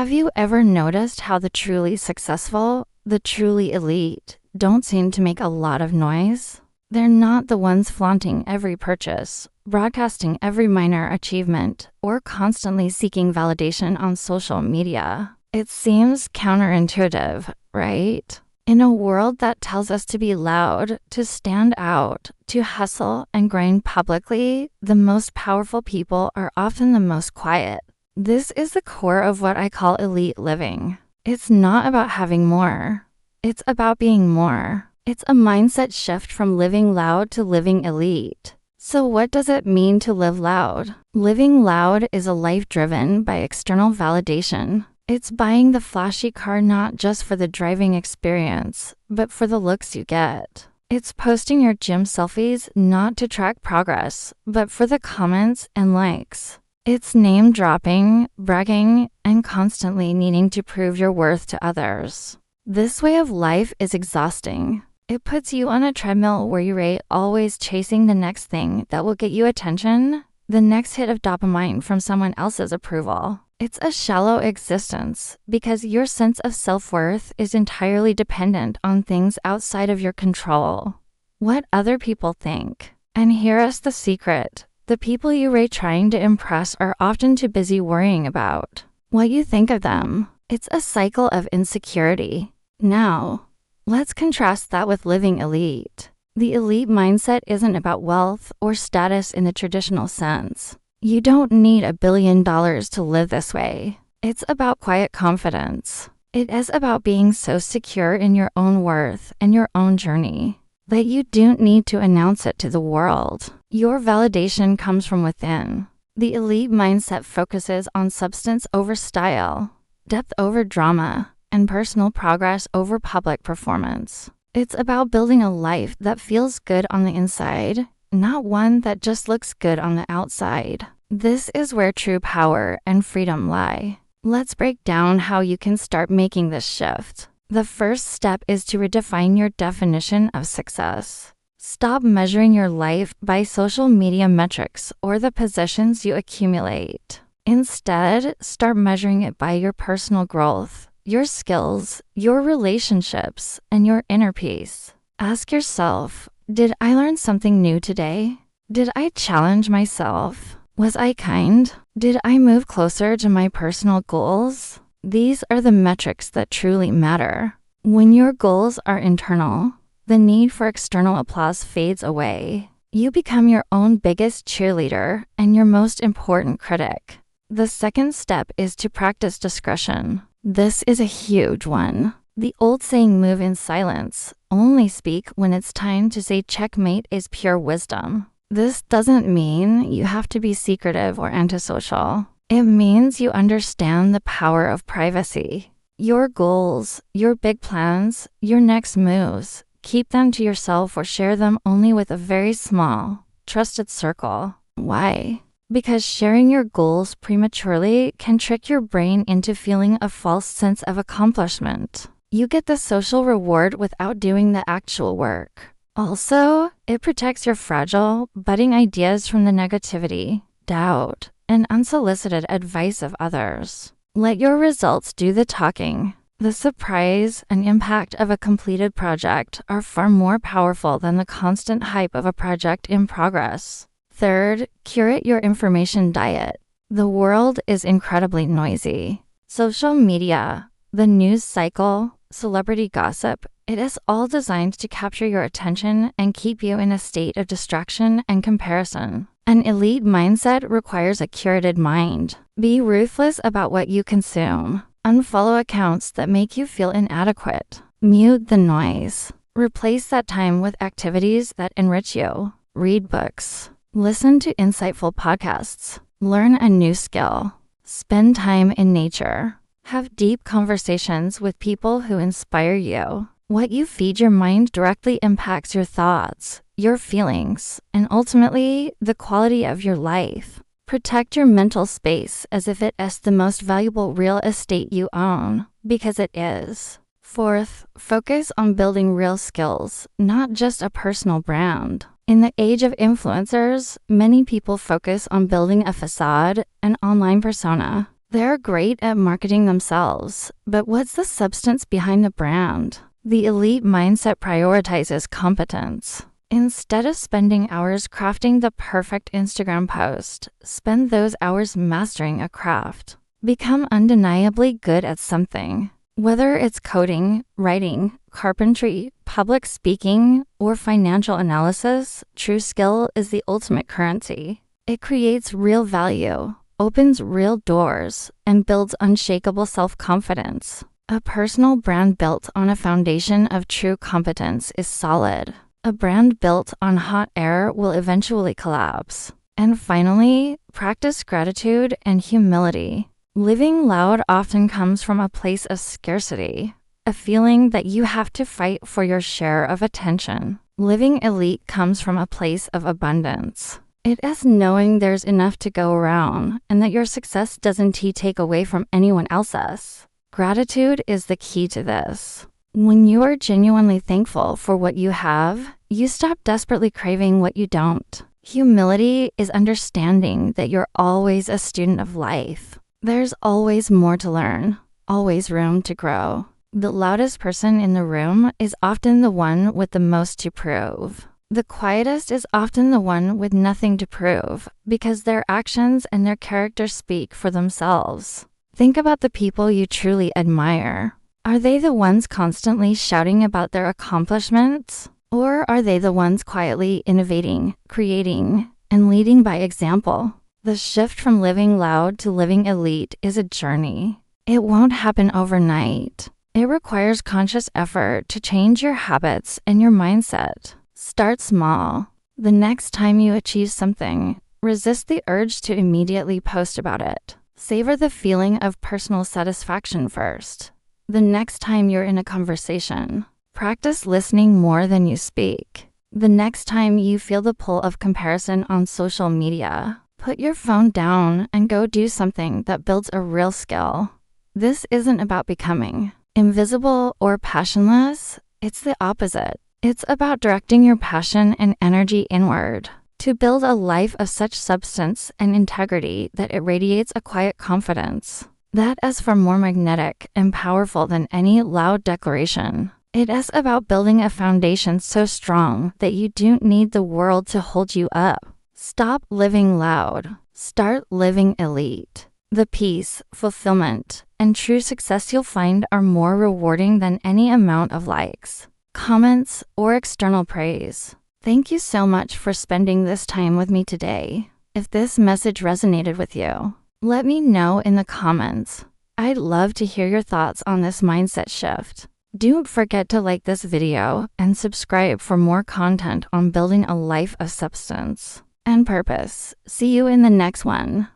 Have you ever noticed how the truly successful, the truly elite, don't seem to make a lot of noise? They're not the ones flaunting every purchase, broadcasting every minor achievement, or constantly seeking validation on social media. It seems counterintuitive, right? In a world that tells us to be loud, to stand out, to hustle and grind publicly, the most powerful people are often the most quiet. This is the core of what I call elite living. It's not about having more. It's about being more. It's a mindset shift from living loud to living elite. So what does it mean to live loud? Living loud is a life driven by external validation. It's buying the flashy car not just for the driving experience, but for the looks you get. It's posting your gym selfies not to track progress, but for the comments and likes. It's name dropping, bragging, and constantly needing to prove your worth to others. This way of life is exhausting. It puts you on a treadmill where you're always chasing the next thing that will get you attention, the next hit of dopamine from someone else's approval. It's a shallow existence because your sense of self-worth is entirely dependent on things outside of your control. What other people think. And here's the secret. The people you're trying to impress are often too busy worrying about what you think of them. It's a cycle of insecurity. Now, let's contrast that with living elite. The elite mindset isn't about wealth or status in the traditional sense. You don't need $1 billion to live this way. It's about quiet confidence. It is about being so secure in your own worth and your own journey that you don't need to announce it to the world. Your validation comes from within. The elite mindset focuses on substance over style, depth over drama, and personal progress over public performance. It's about building a life that feels good on the inside, not one that just looks good on the outside. This is where true power and freedom lie. Let's break down how you can start making this shift. The first step is to redefine your definition of success. Stop measuring your life by social media metrics or the possessions you accumulate. Instead, start measuring it by your personal growth, your skills, your relationships, and your inner peace. Ask yourself, did I learn something new today? Did I challenge myself? Was I kind? Did I move closer to my personal goals? These are the metrics that truly matter. When your goals are internal, the need for external applause fades away. You become your own biggest cheerleader and your most important critic. The second step is to practice discretion. This is a huge one. The old saying, move in silence, only speak when it's time to say checkmate, is pure wisdom. This doesn't mean you have to be secretive or antisocial. It means you understand the power of privacy. Your goals, your big plans, your next moves, keep them to yourself or share them only with a very small, trusted circle. Why? Because sharing your goals prematurely can trick your brain into feeling a false sense of accomplishment. You get the social reward without doing the actual work. Also, it protects your fragile, budding ideas from the negativity, doubt, and unsolicited advice of others. Let your results do the talking. The surprise and impact of a completed project are far more powerful than the constant hype of a project in progress. Third, curate your information diet. The world is incredibly noisy. Social media, the news cycle, celebrity gossip, it is all designed to capture your attention and keep you in a state of distraction and comparison. An elite mindset requires a curated mind. Be ruthless about what you consume. Unfollow accounts that make you feel inadequate. Mute the noise. Replace that time with activities that enrich you. Read books. Listen to insightful podcasts. Learn a new skill. Spend time in nature. Have deep conversations with people who inspire you. What you feed your mind directly impacts your thoughts, your feelings, and ultimately, the quality of your life. Protect your mental space as if it is the most valuable real estate you own, because it is. Fourth, focus on building real skills, not just a personal brand. In the age of influencers, many people focus on building a facade, an online persona. They're great at marketing themselves, but what's the substance behind the brand? The elite mindset prioritizes competence. Instead of spending hours crafting the perfect Instagram post, spend those hours mastering a craft. Become undeniably good at something. Whether it's coding, writing, carpentry, public speaking, or financial analysis, true skill is the ultimate currency. It creates real value, opens real doors, and builds unshakable self-confidence. A personal brand built on a foundation of true competence is solid. A brand built on hot air will eventually collapse. And finally, practice gratitude and humility. Living loud often comes from a place of scarcity, a feeling that you have to fight for your share of attention. Living elite comes from a place of abundance. It is knowing there's enough to go around and that your success doesn't take away from anyone else's. Gratitude is the key to this. When you are genuinely thankful for what you have, you stop desperately craving what you don't. Humility is understanding that you're always a student of life. There's always more to learn, always room to grow. The loudest person in the room is often the one with the most to prove. The quietest is often the one with nothing to prove, because their actions and their character speak for themselves. Think about the people you truly admire. Are they the ones constantly shouting about their accomplishments? Or are they the ones quietly innovating, creating, and leading by example? The shift from living loud to living elite is a journey. It won't happen overnight. It requires conscious effort to change your habits and your mindset. Start small. The next time you achieve something, resist the urge to immediately post about it. Savor the feeling of personal satisfaction first. The next time you're in a conversation, practice listening more than you speak. The next time you feel the pull of comparison on social media, put your phone down and go do something that builds a real skill. This isn't about becoming invisible or passionless. It's the opposite. It's about directing your passion and energy inward to build a life of such substance and integrity that it radiates a quiet confidence that is far more magnetic and powerful than any loud declaration. It is about building a foundation so strong that you don't need the world to hold you up. Stop living loud. Start living elite. The peace, fulfillment, and true success you'll find are more rewarding than any amount of likes, comments, or external praise. Thank you so much for spending this time with me today. If this message resonated with you, let me know in the comments. I'd love to hear your thoughts on this mindset shift. Don't forget to like this video and subscribe for more content on building a life of substance and purpose. See you in the next one.